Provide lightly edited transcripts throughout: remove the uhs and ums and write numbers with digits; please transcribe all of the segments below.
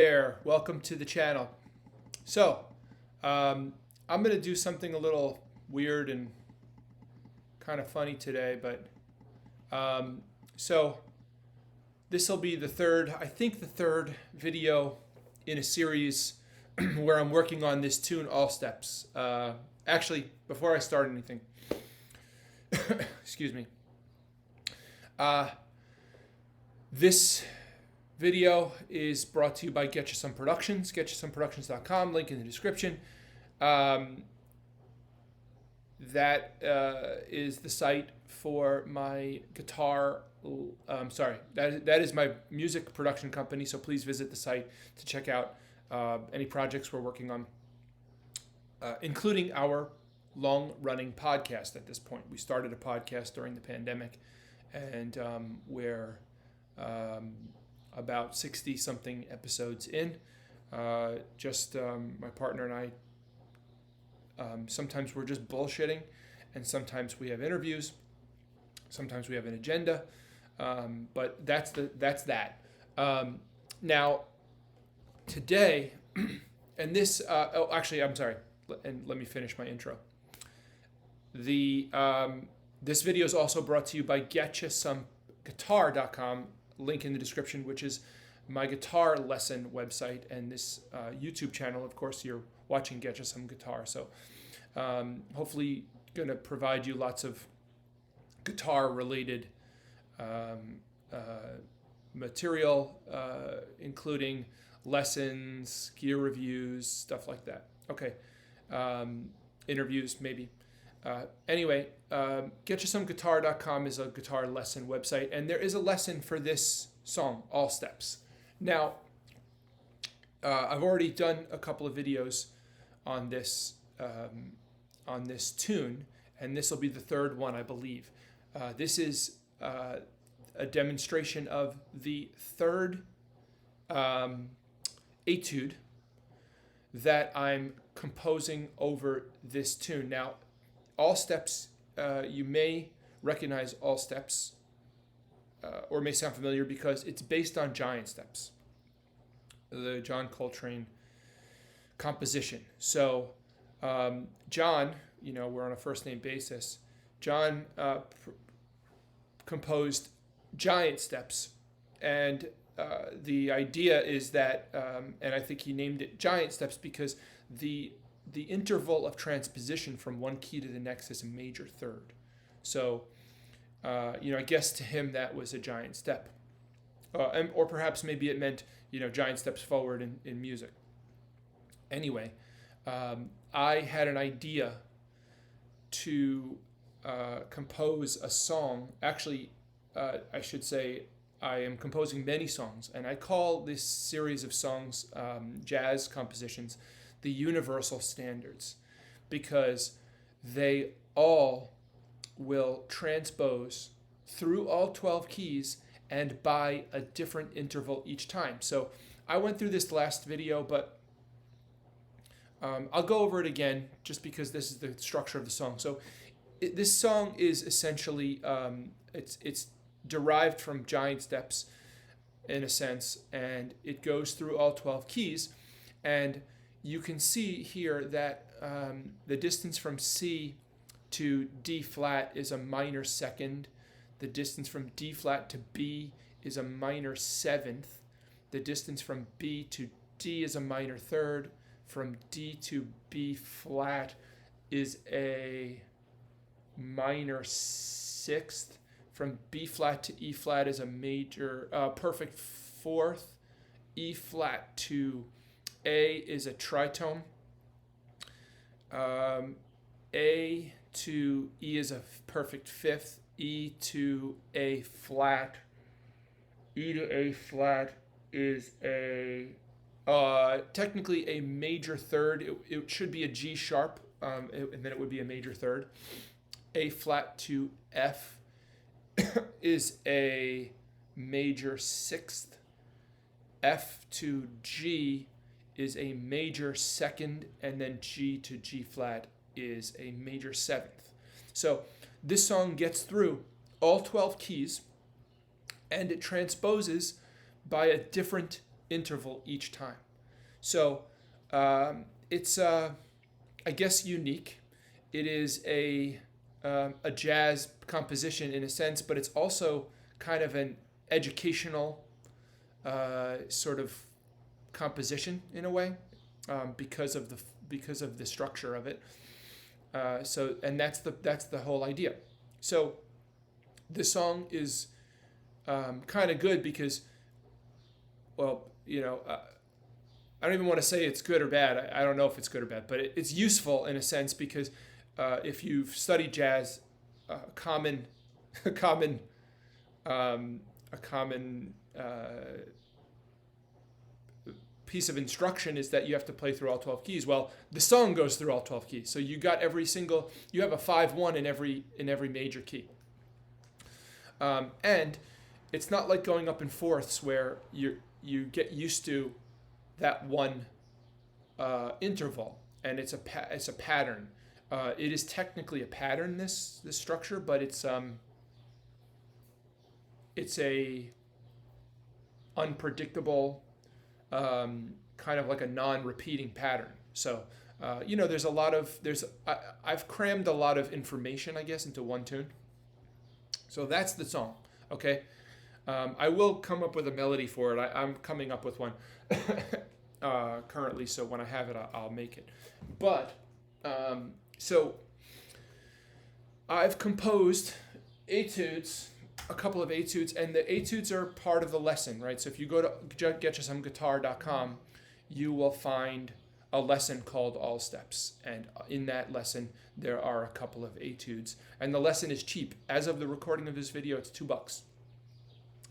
There, welcome to the channel. So, I'm going to do something a little weird and kind of funny today, but so this will be the third, I think the third video in a series where I'm working on this tune, All Steps. Actually, before I start anything, excuse me, this video is brought to you by Get You Some Productions, GetYouSomeProductions.com, link in the description. That is the site for my guitar. That is my music production company. So please visit the site to check out any projects we're working on, including our long-running podcast. At this point, we started a podcast during the pandemic, and we're about 60-something episodes in. My partner and I. Sometimes we're just bullshitting, and sometimes we have interviews. Sometimes we have an agenda, but that's that. Now, today, and this. I'm sorry, and let me finish my intro. This video is also brought to you by GetYouSomeGuitar.com. Link in the description, which is my guitar lesson website, and this YouTube channel. Of course, you're watching Get You Some Guitar, so hopefully going to provide you lots of guitar related material, including lessons, gear reviews, stuff like that. Okay, interviews maybe. Anyway, GetYouSomeGuitar.com is a guitar lesson website, and there is a lesson for this song, All Steps. Now, I've already done a couple of videos on this tune, and this will be the third one, I believe. This is a demonstration of the third Etude that I'm composing over this tune. Now, All Steps, you may recognize All Steps or may sound familiar because it's based on Giant Steps, the John Coltrane composition. So John, we're on a first name basis. John composed Giant Steps, and the idea is that, and I think he named it Giant Steps because the interval of transposition from one key to the next is a major third. So, I guess to him that was a giant step. Or perhaps maybe it meant, giant steps forward in music. Anyway, I had an idea to compose a song. Actually, I should say I am composing many songs, and I call this series of songs, jazz compositions, the universal standards, because they all will transpose through all 12 keys and by a different interval each time. So I went through this last video, but I'll go over it again just because this is the structure of the song. So this song is essentially, it's derived from Giant Steps in a sense, and it goes through all 12 keys. And you can see here that the distance from C to D flat is a minor second. The distance from D flat to B is a minor seventh. The distance from B to D is a minor third. From D to B flat is a minor sixth. From B flat to E flat is a major perfect fourth. E flat to A is a tritone. A to E is a perfect fifth. E to A flat. E to A flat is technically a major third. It should be a G sharp, and then it would be a major third. A flat to F is a major sixth. F to G is a major second, and then G to G flat is a major seventh. So this song gets through all 12 keys, and it transposes by a different interval each time. So it's, I guess, unique. It is a jazz composition in a sense, but it's also kind of an educational sort of composition in a way, because of the structure of it. And that's the whole idea. So the song is kind of good because, well, I don't even want to say it's good or bad. I don't know if it's good or bad, but it's useful in a sense because if you've studied jazz, a common piece of instruction is that you have to play through all 12 keys. Well, the song goes through all 12 keys, so you got you have a 5-1 in every major key. And it's not like going up in fourths where you get used to that one interval, and it's a pattern. It is technically a pattern, this structure, but it's a unpredictable, kind of like a non-repeating pattern. So I've crammed a lot of information, I guess, into one tune. So that's the song. Okay. I will come up with a melody for it. I'm coming up with one currently, so when I have it, I'll make it. But so I've composed etudes, a couple of etudes, and the etudes are part of the lesson, right? So if you go to getyoursomeguitar.com, you will find a lesson called All Steps, and in that lesson there are a couple of etudes, and the lesson is cheap. As of the recording of this video, it's $2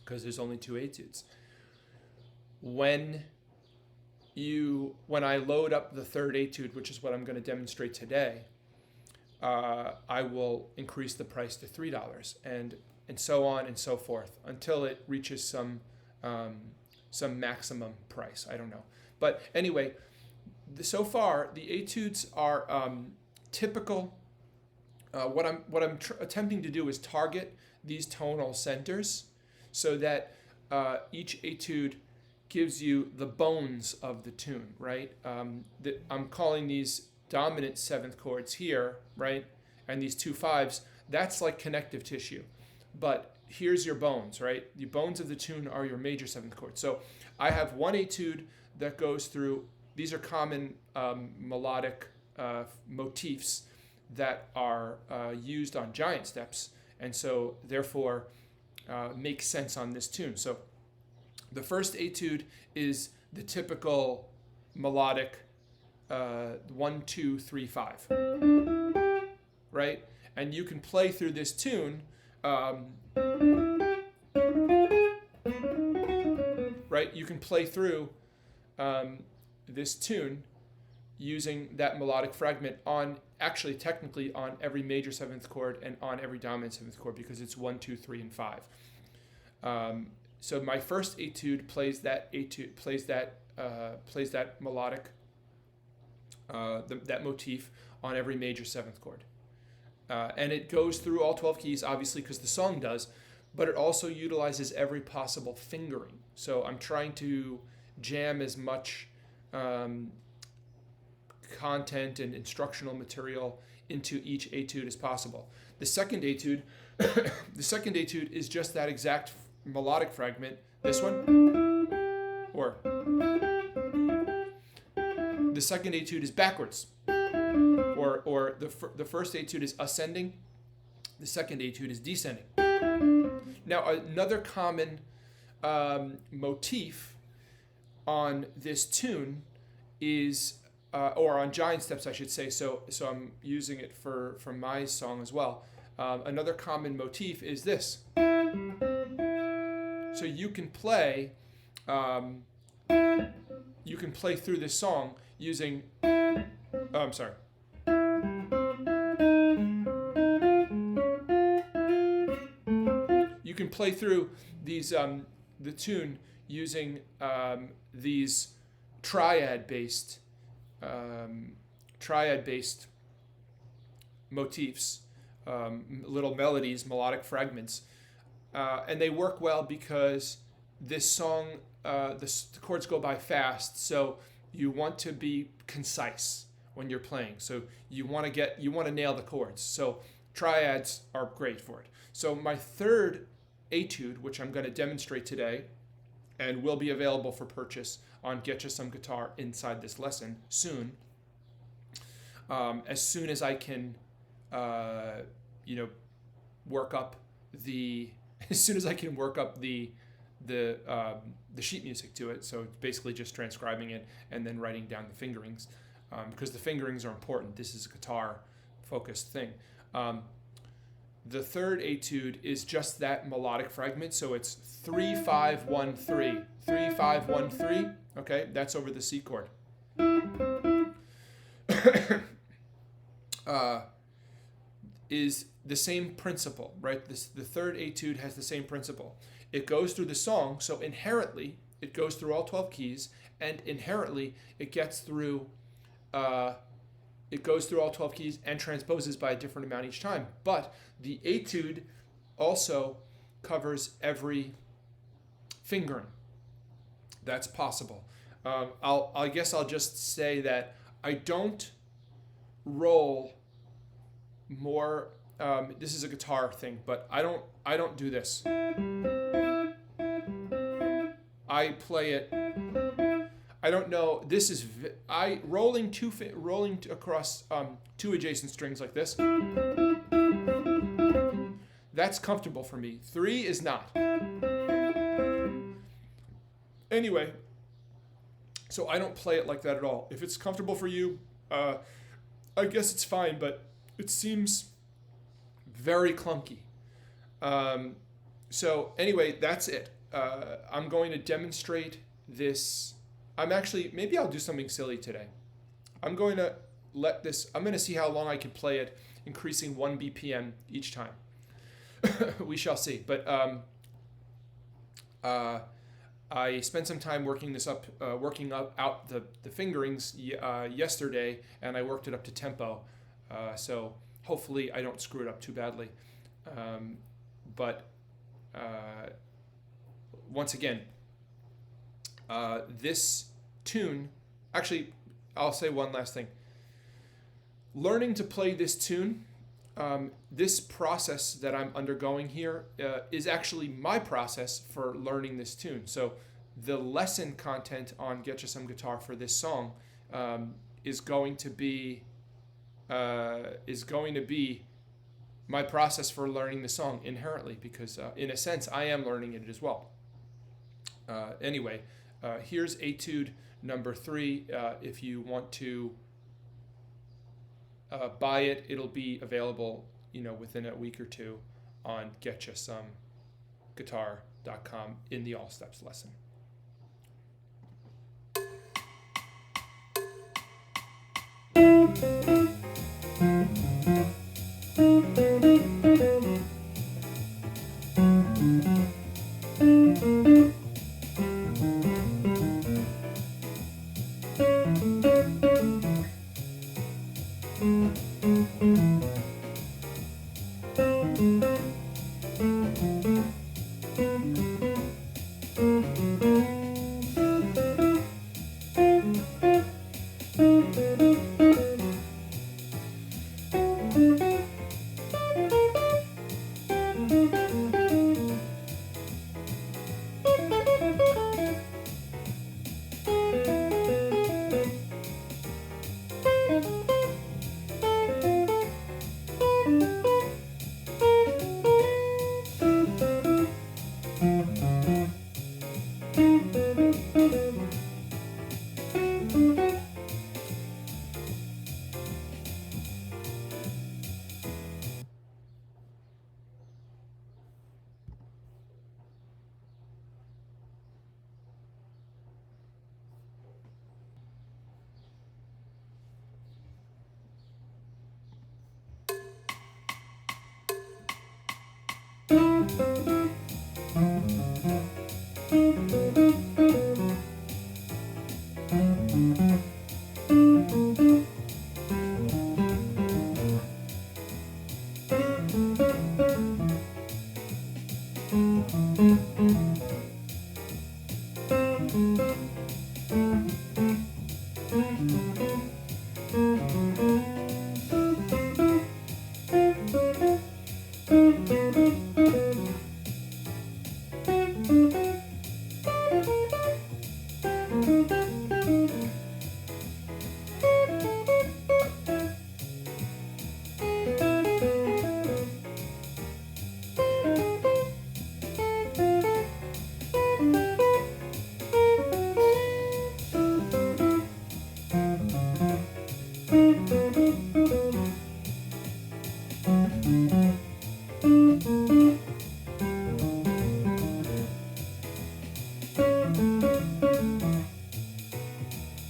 because there's only 2 etudes. When I load up the third etude, which is what I'm going to demonstrate today, I will increase the price to $3, and so on and so forth until it reaches some maximum price. I don't know, but anyway, so far the etudes are typical. What I'm attempting to do is target these tonal centers so that each etude gives you the bones of the tune, right? I'm calling these dominant 7th chords here, right? And these 2 5s, that's like connective tissue. But here's your bones, right? The bones of the tune are your major 7th chord. So I have one etude that goes through, these are common melodic motifs that are used on giant steps, and so therefore makes sense on this tune. So the first etude is the typical melodic 1, 2, 3, 5, right? And you can play through this tune, right? You can play through this tune using that melodic fragment technically on every major 7th chord and on every dominant 7th chord, because it's 1, 2, 3, and 5. So my first etude plays that melodic, that motif on every major 7th chord. And it goes through all 12 keys, obviously, because the song does, but it also utilizes every possible fingering. So I'm trying to jam as much content and instructional material into each etude as possible. The second etude, is just that exact melodic fragment. This one, or the second etude is backwards, or the first etude is ascending, the second etude is descending. Now another common motif on this tune is, or on giant steps, I should say. So I'm using it for my song as well. Another common motif is this. So you can play through this song using. I'm sorry. You can play through these the tune using these triad-based motifs, little melodies, melodic fragments, and they work well because this song, the chords go by fast, so you want to be concise when you're playing. So you want to nail the chords. So triads are great for it. So my third etude, which I'm going to demonstrate today, and will be available for purchase on Get You Some Guitar inside this lesson soon. As soon as I can, work up the sheet music to it. So it's basically just transcribing it and then writing down the fingerings, because the fingerings are important. This is a guitar-focused thing. The third etude is just that melodic fragment. So it's 3-5-1-3, 3-5-1-3. Okay, that's over the C chord. Is the same principle, right? The third etude has the same principle. It goes through the song, so inherently it goes through all 12 keys, and inherently it gets through. It goes through all 12 keys and transposes by a different amount each time. But the etude also covers every fingering that's possible. I guess I'll just say that I don't roll more. This is a guitar thing, but I don't do this. I play it. I don't know. This is rolling across two adjacent strings like this. That's comfortable for me. 3 is not. Anyway, so I don't play it like that at all. If it's comfortable for you, I guess it's fine, but it seems very clunky. So anyway, that's it. I'm going to demonstrate this. Maybe I'll do something silly today. I'm going to see how long I can play it, increasing 1 BPM each time. We shall see. But I spent some time working out the fingerings yesterday, and I worked it up to tempo. So hopefully I don't screw it up too badly. But once again, this tune, actually, I'll say one last thing. Learning to play this tune, this process that I'm undergoing here is actually my process for learning this tune. So the lesson content on Get You Some Guitar for this song is going to be my process for learning the song inherently, because in a sense I am learning it as well. Anyway, here's etude number 3. If you want to buy it, it'll be available, within a week or two on GetYouSomeGuitar.com in the All Steps lesson.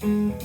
It's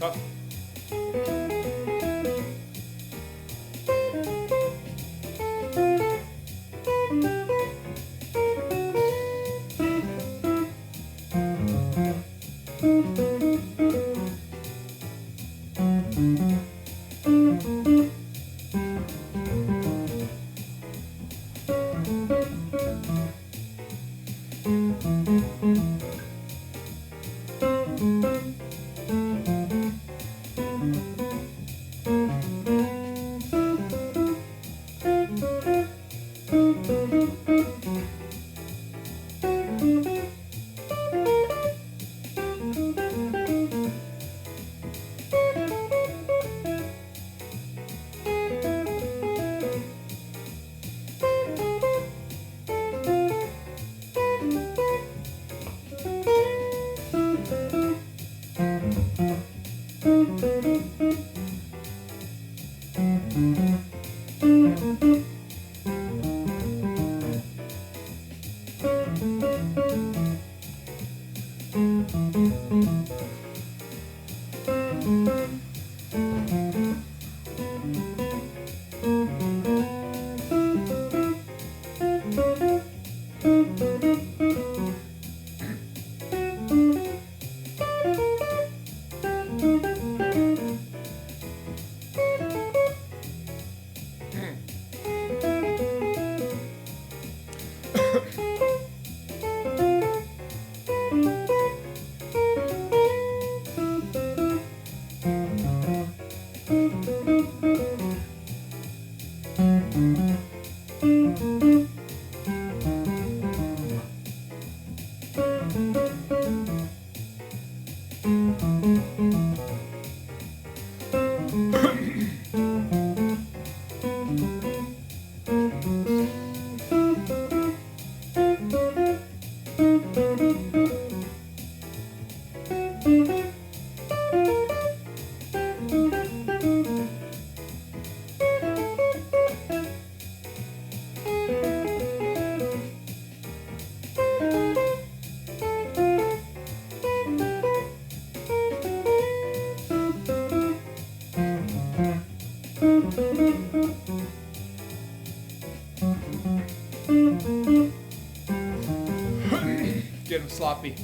tough. Getting sloppy.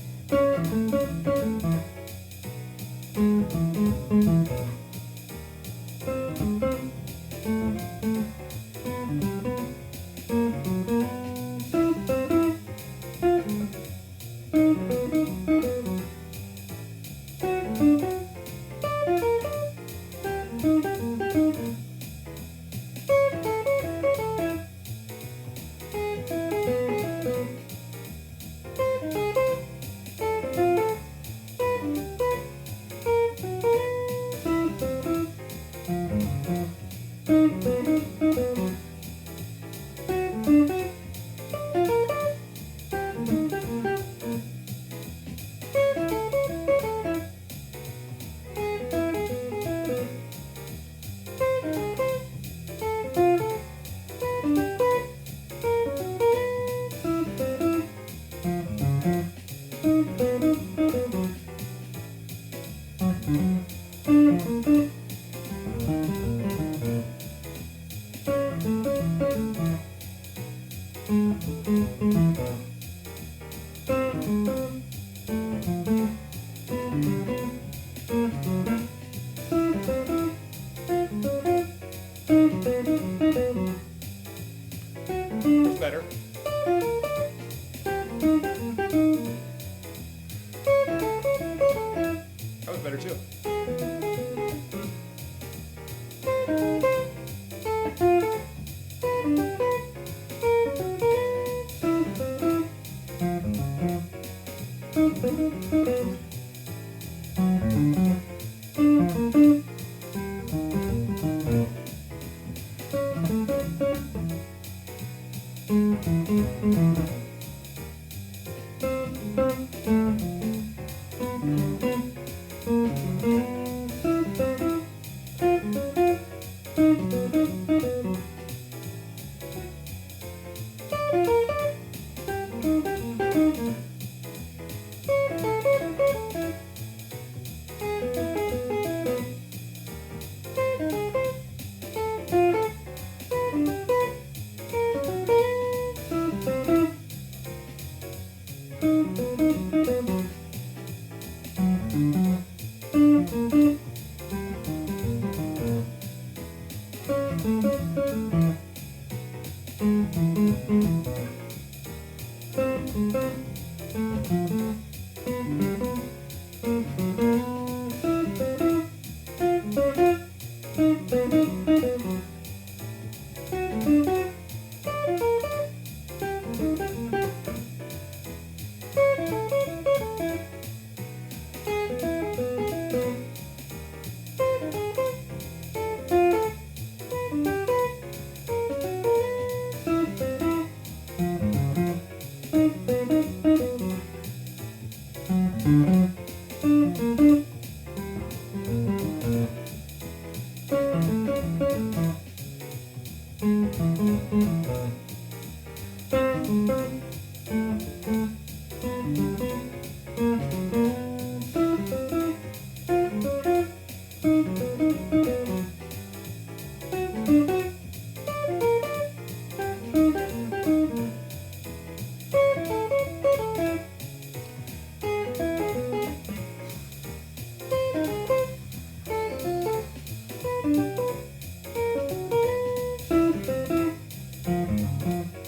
Better. That was better too.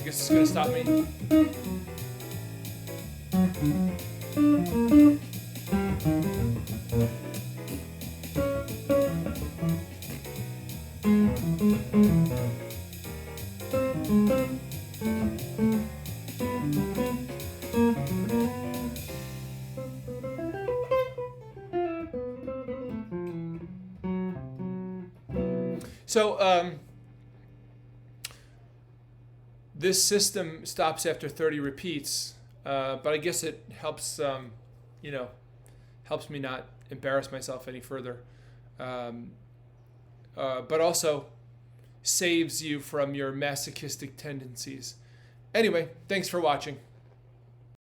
It's gonna stop me. So this system stops after 30 repeats, but I guess it helps, helps me not embarrass myself any further. But also saves you from your masochistic tendencies. Anyway, thanks for watching.